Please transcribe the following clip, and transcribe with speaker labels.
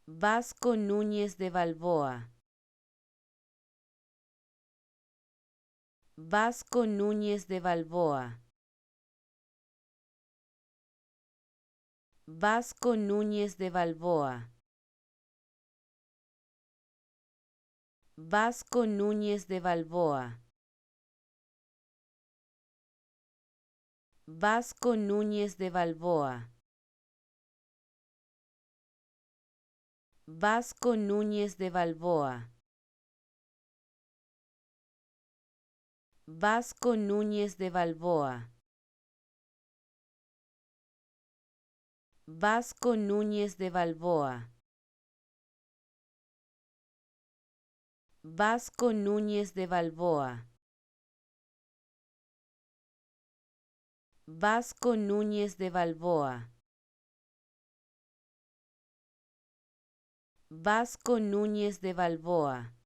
Speaker 1: Vasco Núñez de Balboa. Vasco Núñez de Balboa. Vasco Núñez de Balboa. Vasco Núñez de Balboa. Vasco Núñez de Balboa. Vasco Núñez de Balboa. Vasco Núñez de Balboa. Vasco Núñez de Balboa. Vasco Núñez de Balboa. Vasco Núñez de Balboa. Vasco Núñez de Balboa.